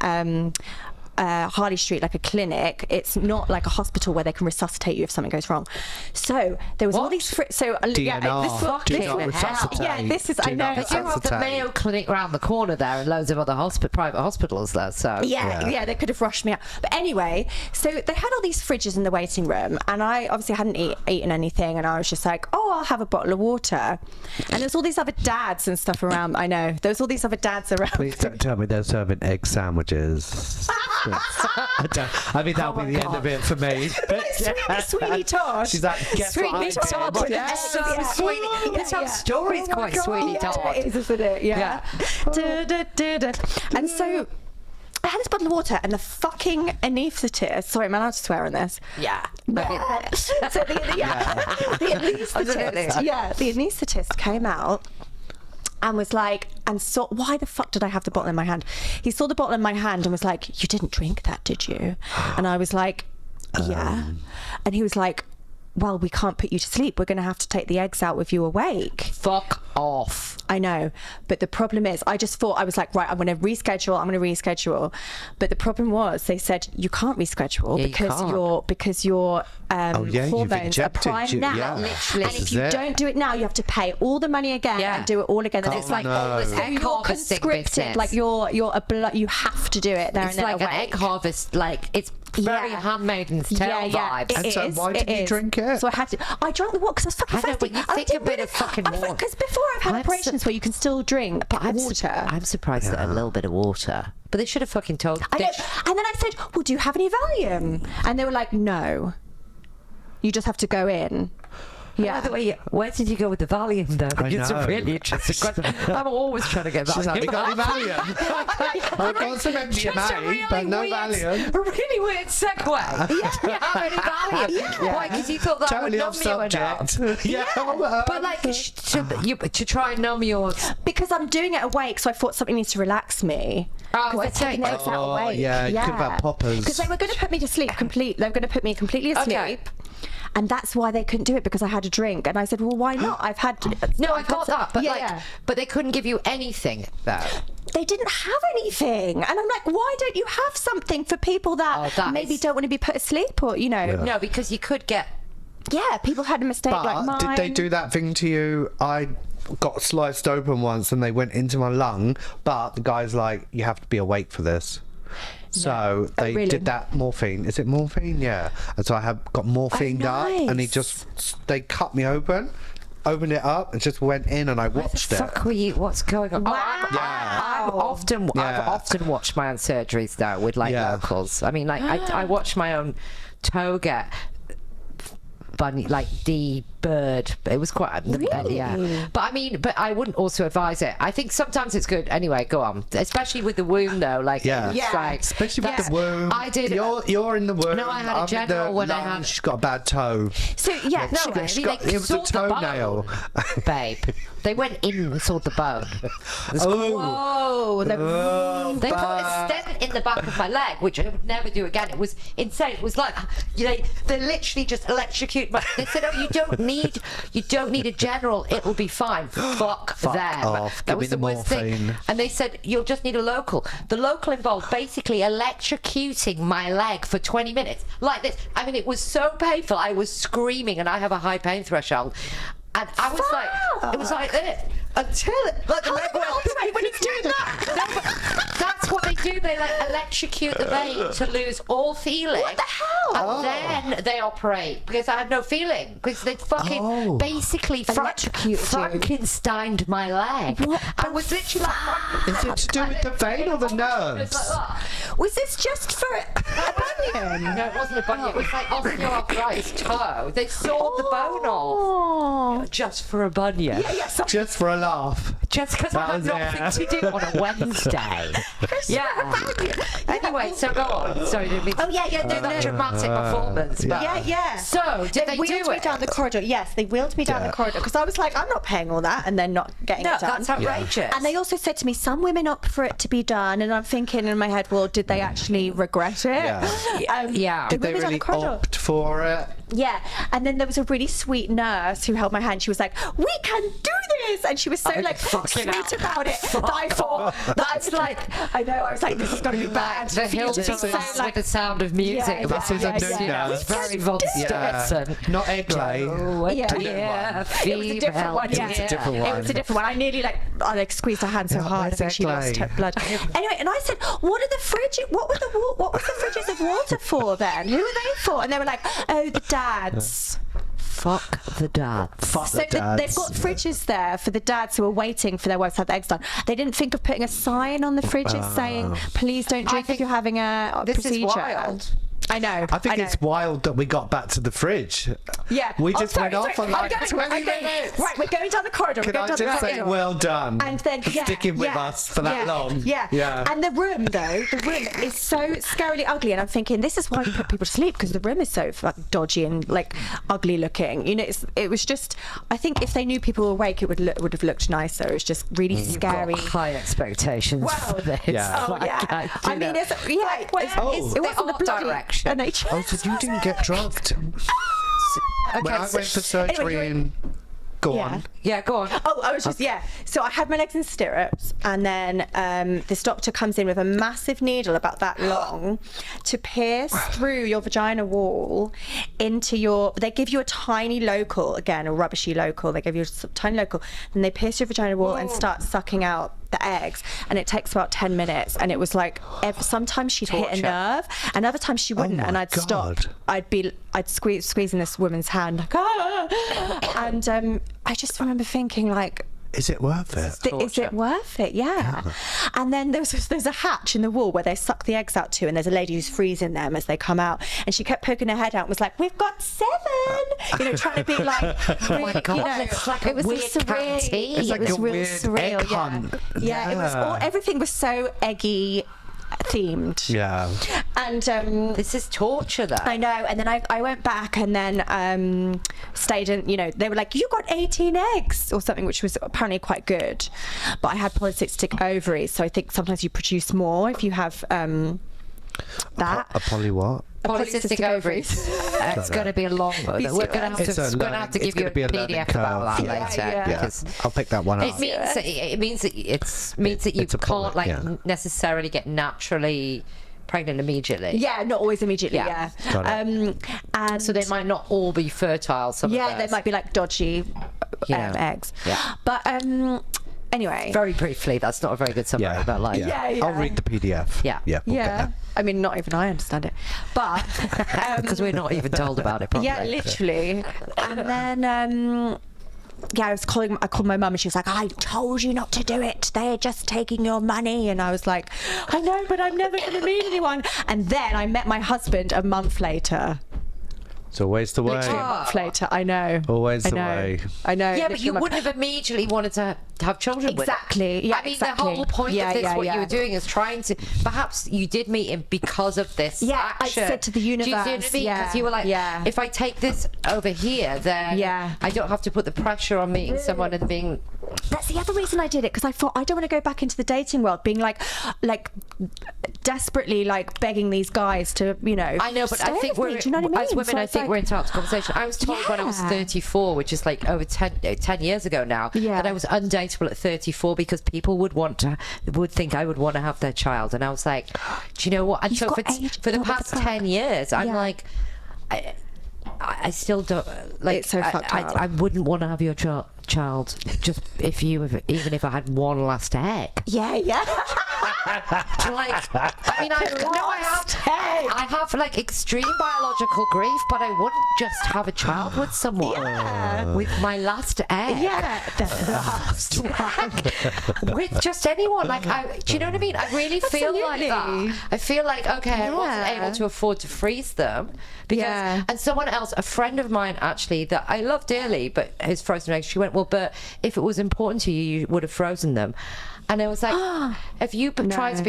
Harley Street, like a clinic. It's not like a hospital where they can resuscitate you if something goes wrong. So there was all these DNR. Do not resuscitate. yeah, this is, I know. But you have the Mayo Clinic round the corner there and loads of other private hospitals there, so... Yeah, they could have rushed me out. But anyway, so they had all these fridges in the waiting room, and I obviously hadn't eaten anything, and I was just like, oh, I'll have a bottle of water. And there's all these other dads and stuff around. I know. There's all these other dads around. Please don't tell me they're serving egg sandwiches. I mean, that'll be the end of it for me. Sweetie Todd. She's like, guess what I did? This whole story's quite Sweetie Todd. It is, isn't it? Yeah. And so I had this bottle of water, and the fucking anaesthetist. Sorry, am I allowed to swear on this? Yeah. So the anaesthetist. Yeah, the anaesthetist came out and was like, and saw, why the fuck did I have the bottle in my hand? He saw the bottle in my hand and was like, you didn't drink that, did you? And I was like, yeah. And he was like, well, we can't put you to sleep. We're going to have to take the eggs out with you awake. Fuck off. I know. But the problem is, I just thought, I was like, right, I'm going to reschedule. But the problem was, they said, you can't reschedule because your hormones are prime now. Literally. And if you don't do it now, you have to pay all the money again and do it all again. And it's like all this egg harvesting business. Like you have to do it there. It's like an egg harvest. Like it's very Handmaid's Tale vibes. And so why didn't you drink it? So I had to. I drank the water because I was fucking thirsty. But you think a bit of fucking water. Because before I've had operations where you can still drink water. I'm surprised at a little bit of water. But they should have fucking told. And then I said, well, do you have any Valium? And they were like, no. You just have to go in. Yeah. By the way, where did you go with the Valium though? It's a really interesting question. I'm always trying to get Valium. She's like, got any Valium? I've got some MDMA, but no Valium. A really weird segue. You have any Valium? Why? Because you thought that totally would numb you enough. But like to try and numb yours. Because I'm doing it awake, so I thought something needs to relax me. Oh, they're taking the eggs out awake. Yeah, you could have had poppers. Because they were going to put me to sleep completely. They were going to put me completely asleep. Okay. And that's why they couldn't do it, because I had a drink. And I said, well, why not? I got that. But but they couldn't give you anything though. They didn't have anything. And I'm like, why don't you have something for people that maybe don't want to be put asleep, or No, because you could get. Yeah, people had a mistake like mine. Did they do that thing to you? I got sliced open once and they went into my lung, but the guy's like, you have to be awake for this. So they did that morphine. Is it morphine? Yeah. And so I got morphined up, and they cut me open, opened it up, and just went in, and I watched it. Fuck were you? What's going on? Wow. I've often watched my own surgeries though with locals. I mean, like I watched my own toe get bunny, like bird. It was quite but I mean, but I wouldn't also advise it. I think sometimes it's good. Anyway, go on. Especially with the womb though, like especially with the womb. I did. You're in the womb. No, I had a general when I had. She's got a bad toe. So it was a toenail, babe. They went in and saw the bone. They put a stent in the back of my leg, which I would never do again. It was insane. It was like they literally just electrocute my. They said, "Oh, you don't need a general. It'll be fine." Fuck them. Off. That Give was me the worst morphine. thing. And they said, "You'll just need a local." The local involved basically electrocuting my leg for 20 minutes, like this. I mean, it was so painful. I was screaming, and I have a high pain threshold. And I was like, it was like this until like the leg went. When it's doing that. No, but that's what they do. They like electrocute the vein to lose all feeling. What the hell? And then they operate because I had no feeling because they fucking basically Frankensteined my leg. I was literally like, is it to do with the vein or the nerves? Was this just for a bunion? No, it wasn't a bunion. It was like osteoarthritis toe. They sawed the bone off just for a bunion. Just for a laugh. Just because I have nothing to do on a Wednesday. Anyway, so go on. Sorry, didn't mean to do that dramatic performance. But So, did they do wheeled me it? down the corridor. Yes, they wheeled me down the corridor because I was like, I'm not paying all that and then not getting it done. That's outrageous. And they also said to me, some women opt for it to be done. And I'm thinking in my head, well, did they actually regret it? Did they really opt for it? Yeah, and then there was a really sweet nurse who held my hand. She was like, "We can do fridges, and she was so like fucking sweet about it that I thought that's like, I know, I was like, this is gonna be bad. The for you to be Hilton so, with the Sound of Music. Yeah, This is yeah, a yeah. It's very Von Stetson. Not Eggzibit. Yeah. It was a different one. Yeah. It's a different one. It was a different one. I nearly I squeezed her hand so hard I think she lost her blood. Anyway, and I said, what are the fridges? What was the fridges of water for then? Who are they for? And they were like, oh, the dads. Fuck the dads. Fuck So the dads. they've got fridges there for the dads who are waiting for their wives to have the eggs done. They didn't think of putting a sign on the fridges saying, please don't drink if you're having a This procedure. is wild. I know. I think know. it's wild that we got back to the fridge. Yeah. We Oh, just sorry, went off sorry. on like I'm going- 20 I'm going- minutes. Right, we're going down the corridor. Can we're I going down just the say, corridor. well done. And then sticking with us for that long. Yeah. And the room, though, is so scarily ugly. And I'm thinking, this is why you put people to sleep, because the room is so dodgy and like ugly looking. You know, it was just. I think if they knew people were awake, it would have looked nicer. It was just really scary. High expectations Well, for this. yeah. Oh yeah. I mean, it wasn't the art bloody direction. NHS. Oh, so you didn't get drugged? When I went for surgery Anyway, and... Go Yeah. on. Yeah, go on. Oh, I was just, So I had my legs in stirrups, and then this doctor comes in with a massive needle about that long to pierce through your vagina wall into your. They give you a tiny local, again, a rubbishy local. They give you a tiny local, and they pierce your vagina wall and start sucking out the eggs, and it takes about 10 minutes. And it was like, sometimes she'd hit a Torture. nerve, and other times she wouldn't, my and I'd stop. God. I'd squeezing this woman's hand, like, and I just remember thinking, like, Is it worth it? is it worth it? Yeah. And then there's a hatch in the wall where they suck the eggs out to, and there's a lady who's freezing them as they come out, and she kept poking her head out and was like, "We've got 7," you know, trying to be like, Oh my God, you know, it's like a it was weird surreal. canteen. It's like it was a real weird surreal. egg hunt. Yeah, it was all, everything was so eggy themed. Yeah. And This is torture, though. I know, and then I went back and then stayed in, you know, they were like, you got 18 eggs or something, which was apparently quite good. But I had polycystic ovaries, so I think sometimes you produce more if you have that. A poly what? Polycystic ovaries. It's going to be a long one. We're going to have to give you a PDF about that later. Yeah. Because I'll pick that one up. it means that you It's a can't poly, yeah. necessarily get naturally pregnant immediately. Yeah, not always immediately. Yeah. Yeah. Got it. And So they might not all be fertile. Some of they those. might be like dodgy Yeah. eggs. Yeah. But anyway. Very briefly, that's not a very good summary, but like, Yeah. I'll read the PDF. Yeah. Yeah. we'll get Yeah. there. I mean, not even I understand it, but because we're not even told about it properly. yeah, literally. And then I called my mum, and she was like, "I told you not to do it. They're just taking your money." And I was like, "I know, but I'm never going to meet anyone." And then I met my husband a month later. It's always the way. Literally a month later. I know. Always I the know. way. I know. Yeah, but literally you a month- wouldn't have immediately wanted to have children with him. Exactly. Yeah, I mean, exactly. the whole point Yeah, of this, yeah, what yeah. you were doing is trying to. Perhaps you did meet him because of this. Yeah, I action. said to the Do you see what I universe, mean? yeah, Because you were like, yeah. if I take this over here, then Yeah. I don't have to put the pressure on meeting someone and being. That's the other reason I did it, because I thought I don't want to go back into the dating world being like desperately like begging these guys to, you know. I know, but I stay think with me. we're Do you know what I mean? as women. So I it's think like- we're entitled to conversation. I was told when I was Yeah. 34, which is like over 10 years ago now, Yeah. that I was undateable at 34 because people would think I would want to have their child, and I was like, do you know what? And You've so got age- for the what the past fuck? 10 years, I'm Yeah. like, I still don't like. It's so fucked up. I wouldn't want to have your child just even if I had one last egg. Yeah, yeah. Like, I mean, I have like extreme biological grief, but I wouldn't just have a child with someone. Yeah. With my last egg. Yeah, the last one. With just anyone. Like, do you know what I mean? I really feel like Absolutely. that. I feel like, okay, I wasn't Yeah. able to afford to freeze them. Because, Yeah. and someone else, a friend of mine actually, that I love dearly, but his frozen eggs, she went, well, but if it was important to you, you would have frozen them. And I was like, if you tried to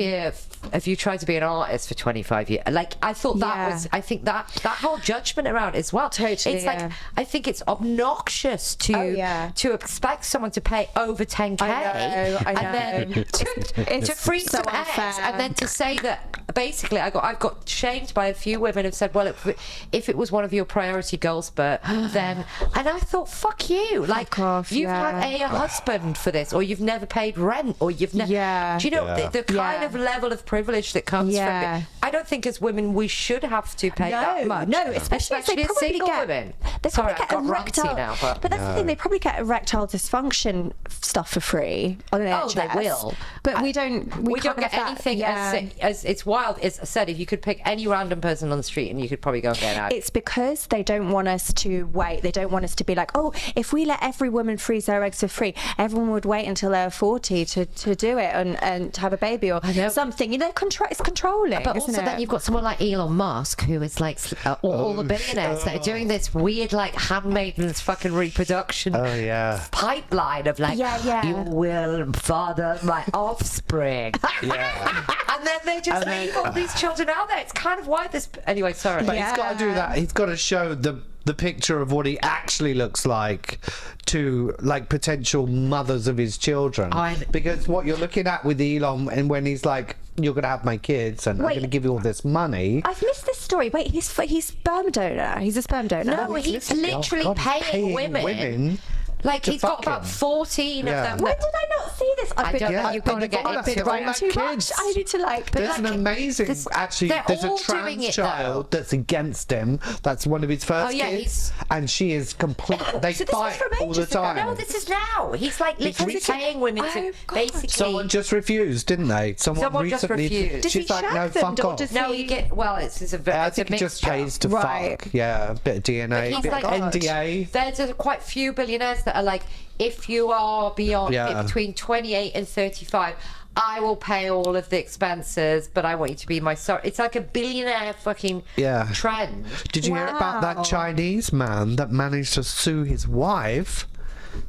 be an artist for 25 years, like I thought that Yeah. was, I think that whole judgment around it as well. Totally, It's yeah. like, I think it's obnoxious Oh, yeah. to expect someone to pay over 10k I know. and then to It's freeze so some eggs unfair. and then to say that basically I've got shamed by a few women who've said, well, if it was one of your priority goals, but then, and I thought, fuck you, like, off. off. You've had a husband for this, or you've never paid rent, or you've never. Yeah. Do you know the kind of level of privilege that comes from it? I don't think as women we should have to pay that much. No, especially as single women. They Sorry, probably I've got get erectile. ranty now, but that's the thing. They probably get erectile dysfunction stuff for free on an NHS. They will. But we don't. We don't can't get have that. anything as it's wild. As I said, if you could pick any random person on the street and you could probably go and get out. It's because they don't want us to wait. They don't want us to be like, oh, if we let every woman freeze their eggs for free, everyone would wait until they're 40 to do it and to have a baby or something. You know, it's controlling. But isn't also, it? then you've got someone like Elon Musk, who is like all the billionaires that are doing this weird, like, handmaiden's fucking reproduction pipeline of like, you will father my offspring. And then they just leave all these children out there. It's kind of why this. Anyway, sorry. But he's got to do that. He's got to show the picture of what he actually looks like to like potential mothers of his children. Because what you're looking at with Elon, and when he's like, you're going to have my kids and I'm going to give you all this money. I've missed this story. Wait, he's sperm donor. He's a sperm donor. No, he's literally paying women. Like, he's got about 14 of them. When did I not see this? I don't know. You've got to get into it. Too much. I need to like. There's an amazing. Actually, there's a trans child that's against him. That's one of his first kids, and she is complete. They fight all the time. No, this is now. He's like literally paying women to basically. Someone just refused, didn't they? Someone just refused. Did She's he like, no, fuck off. No, you get. Well, it's a very. I think he just pays to fuck. Yeah, a bit of DNA, a bit of NDA. There's quite few billionaires that are like, if you are beyond between 28 and 35, I will pay all of the expenses, but I want you to be my son. It's like a billionaire fucking trend. Did you hear about that Chinese man that managed to sue his wife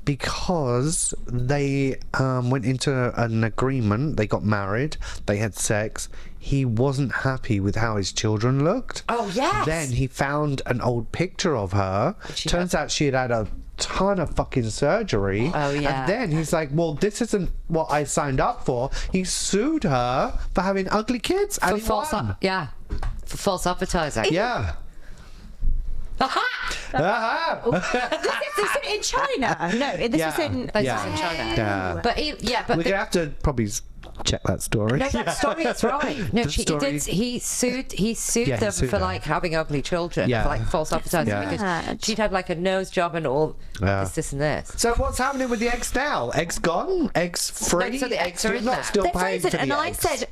because they went into an agreement, they got married, they had sex, he wasn't happy with how his children looked. Oh, yes. Then he found an old picture of her. Turns out she had a ton of fucking surgery. Oh, yeah. And then he's like, well, this isn't what I signed up for. He sued her for having ugly kids. And for false advertising. Yeah. Aha! This is in China. No, this is in China. Yeah. But we're gonna have to probably check that story. No, that story is right. No, he sued them for like having ugly children, for like false advertising, because she'd had like a nose job and all this and this. So what's happening with the eggs now? Eggs gone? Eggs free? No, so the eggs are in not there. still They're paying for frozen, the and eggs. I said,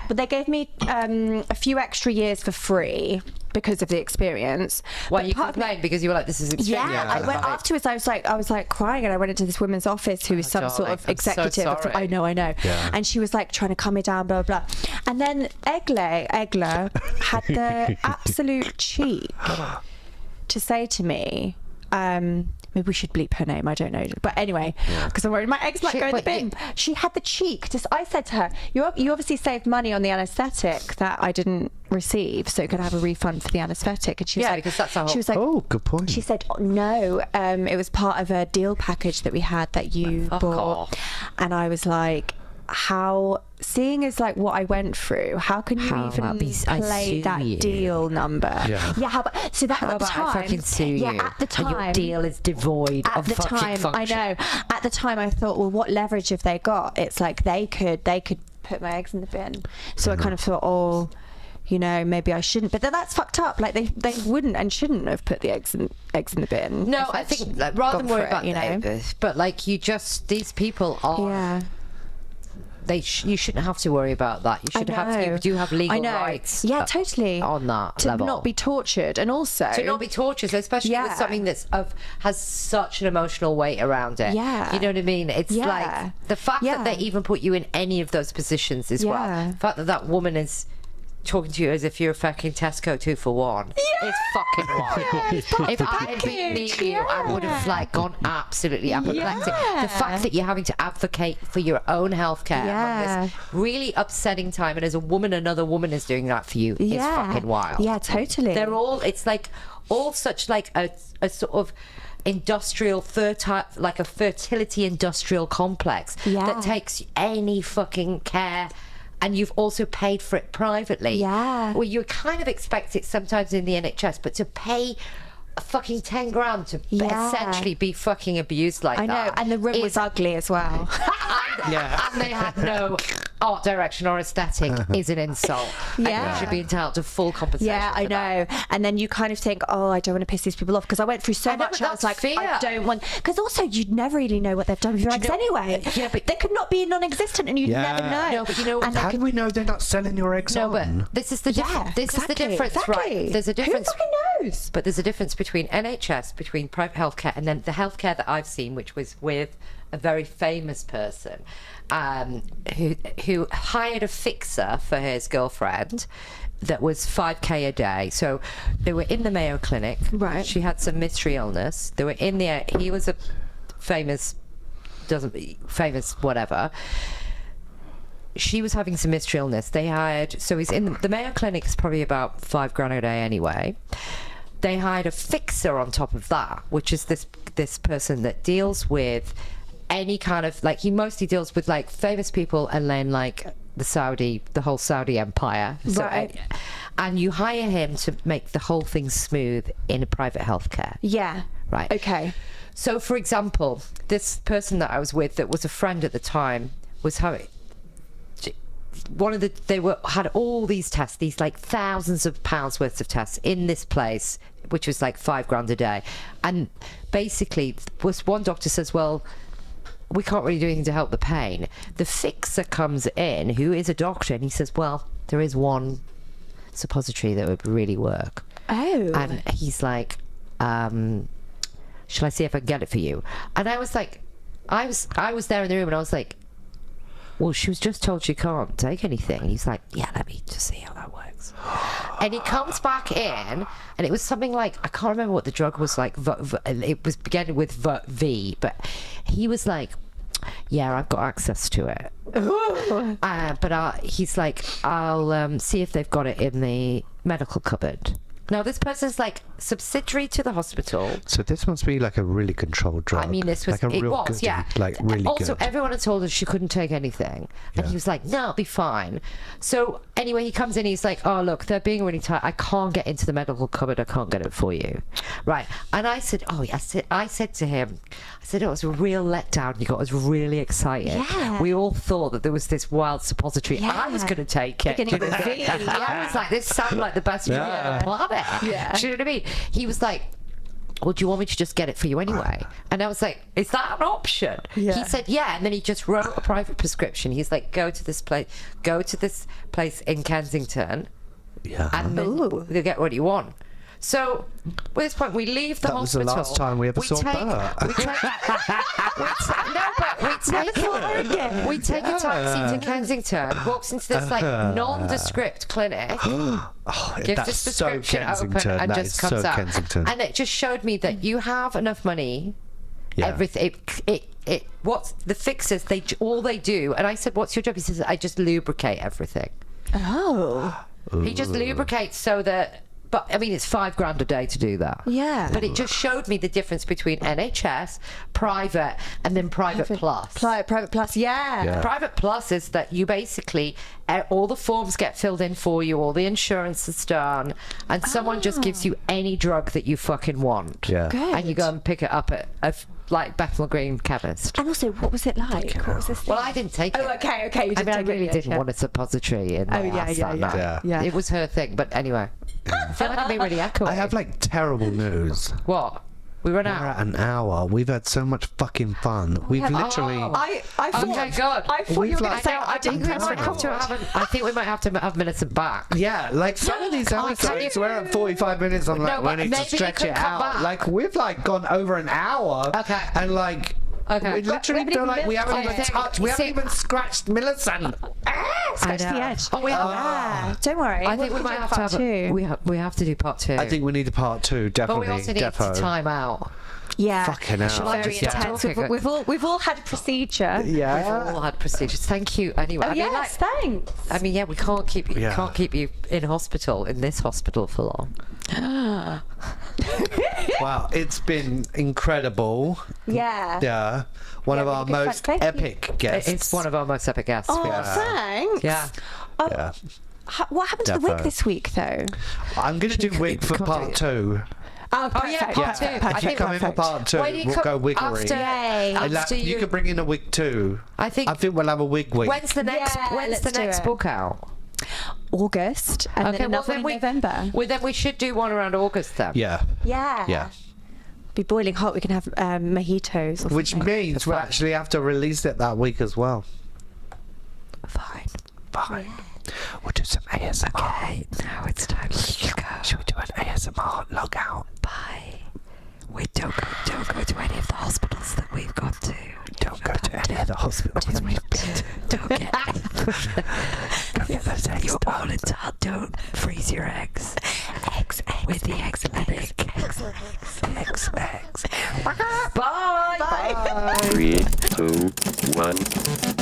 but they gave me a few extra years for free because of the experience. Well, you complained because you were like, this is extreme. I went afterwards. I was like crying, and I went into this woman's office who is some sort of executive. So sorry. I know. Yeah. And she was like trying to calm me down, blah blah. And then Egler had the absolute cheek to say to me, maybe we should bleep her name, I don't know, but anyway, because I'm worried my eggs might go in the bin. She had the cheek. I said to her, you obviously saved money on the anaesthetic that I didn't receive, so you could have a refund for the anaesthetic. And she was like, because that's she was like, oh, good point. She said, oh, no, it was part of a deal package that we had that you bought. And I was like, how, seeing as like what I went through, how can you even play that deal number? How about, so that at the time, I fucking sue you, at the time, and your deal is devoid of fucking function. I know. At the time, I thought, well, what leverage have they got? It's like they could put my eggs in the bin. So I kind of thought, oh, you know, maybe I shouldn't. But then that's fucked up. Like they wouldn't and shouldn't have put the eggs in the bin. No, I think like, rather than worry about this, but like these people are. You shouldn't have to worry about that. You should you do have legal rights. Yeah, totally. On that to level. not be tortured, and also to not be tortured, especially with something that's has such an emotional weight around it. Yeah, you know what I mean. It's like the fact that they even put you in any of those positions as well. The fact that woman is talking to you as if you're a fucking Tesco 2 for 1. It's fucking wild. If I had been near you, I would have like gone absolutely apoplectic. The fact that you're having to advocate for your own healthcare at this really upsetting time, and as a woman, another woman is doing that for you, is fucking wild. Yeah, totally. They're all. It's like all such like a sort of industrial like a fertility industrial complex that takes any fucking care. And you've also paid for it privately. Yeah. Well, you kind of expect it sometimes in the NHS, but to pay fucking 10 grand to essentially be fucking abused like I know, that. and the room was ugly as well. And they had no art direction or aesthetic is an insult. And Yeah. you should be entitled to full compensation. Yeah, I for that. know. And then you kind of think, oh, I don't want to piss these people off, because I went through so I know, much. but And I was that's like, I fear. don't want. Because also, you'd never really know what they've done with your eggs anyway. Yeah, but they could not be non-existent, and you'd never know. No, but you know, and How do we know they're not selling your eggs no, on? but this is the Yeah, this is the exactly, difference, exactly. right? There's a difference. Who fucking knows? But there's a difference between NHS, between private healthcare, and then the healthcare that I've seen, which was with a very famous person who hired a fixer for his girlfriend that was 5k a day. So they were in the Mayo Clinic. Right. She had some mystery illness. They were in there. He was a famous whatever. She was having some mystery illness. They hired, so he's in the Mayo Clinic is probably about £5,000 a day anyway. They hired a fixer on top of that, which is this person that deals with any kind of, like, he mostly deals with like famous people and then like the whole Saudi empire. So, Right. and you hire him to make the whole thing smooth in a private healthcare. Yeah. Right. Okay. So, for example, this person that I was with, that was a friend at the time, was having had all these tests, these like thousands of pounds worth of tests in this place, which was like £5,000 a day. And basically, one doctor says, well, we can't really do anything to help the pain. The fixer comes in, who is a doctor, and he says, well, there is one suppository that would really work. Oh. And he's like, shall I see if I can get it for you? And I was like, I was there in the room, and I was like, well, she was just told she can't take anything. And he's like, yeah, let me just see how that works. And he comes back in, and it was something like, I can't remember what the drug was like. It was beginning with V, but he was like, yeah, I've got access to it. But he's like, I'll see if they've got it in the medical cupboard. Now, this person's like subsidiary to the hospital. So this must be like a really controlled drug. I mean, this was, like a it real was, good, yeah. like really also, good. everyone had told her she couldn't take anything. And Yeah. he was like, no, it'll be fine. So anyway, he comes in, he's like, oh, look, they're being really tight. I can't get into the medical cupboard. I can't get it for you. Right. And I said, I said to him, it was a real letdown. You got us really excited. Yeah. We all thought that there was this wild suppository. Yeah. I was going to take it. Beginning with V, I was like, this sounds like the best drug on the planet. Yeah. Do you know what I mean? He was like, well, do you want me to just get it for you anyway? And I was like, is that an option? Yeah. He said, yeah. And then he just wrote a private prescription. He's like, go to this place in Kensington, Yeah. and then you'll get what you want. So at this point, we leave the That was the hospital. last time we ever saw Bert. We take a taxi to Kensington, walks into this like nondescript clinic, Oh, gives that's this so prescription open, Kensington. and That just is comes so out. Kensington. And it just showed me that you have enough money. Yeah. Everything. What's the fixers? All they do. And I said, "What's your job?" He says, "I just lubricate everything." Oh. He just lubricates so that. But I mean, it's £5,000 a day to do that. Yeah. But it just showed me the difference between NHS, private, and then private plus. Private plus, yeah. Yeah. Private plus is that you basically, all the forms get filled in for you, all the insurance is done, and someone just gives you any drug that you fucking want. Yeah. Good. And you go and pick it up at like Bethnal Green chemist. And also, what was it like? What was this? Well, I didn't take it. Oh, okay. You I mean, I take it, really yeah, didn't yeah. want a suppository in my ass that night. Yeah. It was her thing, but anyway. I feel like I'm being really echoey. I have like terrible news. What? We run We're out. at an hour. We've had so much fucking fun. We've literally. Oh. I thought, Okay, God. I thought you We've were going like- to say I think we might have to I think we might have to have Millicent back. Yeah, like some of these Oh, can episodes, you- we're at 45 minutes. I'm like, No, we but need to maybe you stretch could it come out. back. Like we've like gone over an hour. Okay. And like. Okay. We literally But we feel haven't like we even haven't even milked it. touched. We You haven't see- even scratched Millicent. scratch the know. edge. Oh, we have. Yeah. Don't worry. I think we might have to have. We have to do part two. I think we need a part two. But Definitely. we also need defo. to time out. Yeah. Fucking hell. Shall I Very just start intense. talking? We've all had a procedure. Yeah. We've all had procedures. Thank you. Anyway, Oh, I mean, yes, thanks. I mean, yeah, we can't keep Yeah. can't keep you in this hospital for long. Wow, it's been incredible. Yeah. Yeah, one Yeah, of really our good fun. most Thank you. epic guests. It's one of our most epic guests. Oh, yeah. thanks. Yeah. Oh, Yeah. What happened to the wig Defo. this week, though? I'm gonna do wig for can't part do- two. Oh, Oh, yeah, part two. I If you think come in for part 2, Why do you we'll come go wiggery. after- Yay. after You could bring in a wig too. I think we'll have a wig week. when's the next Yeah, when's the let's do next it. book out? August, and then another in November. Well, then we should do one around August then. Yeah. Yeah. Yeah. Be boiling hot. We can have mojitos. Or Which something. means we'll actually have to release it that week as well. Fine. Fine. We'll do some ASMR. Okay, now it's time to go. Should we do an ASMR log out? Bye. We don't go to any of the hospitals that we've gone to. Don't go to any of the hospitals we've been to. Don't get. Go get those eggs You're all done. in touch. Don't freeze your eggs. Eggs with the Eggzibit A. Eggs. Bye. Bye. 3, 2, 1.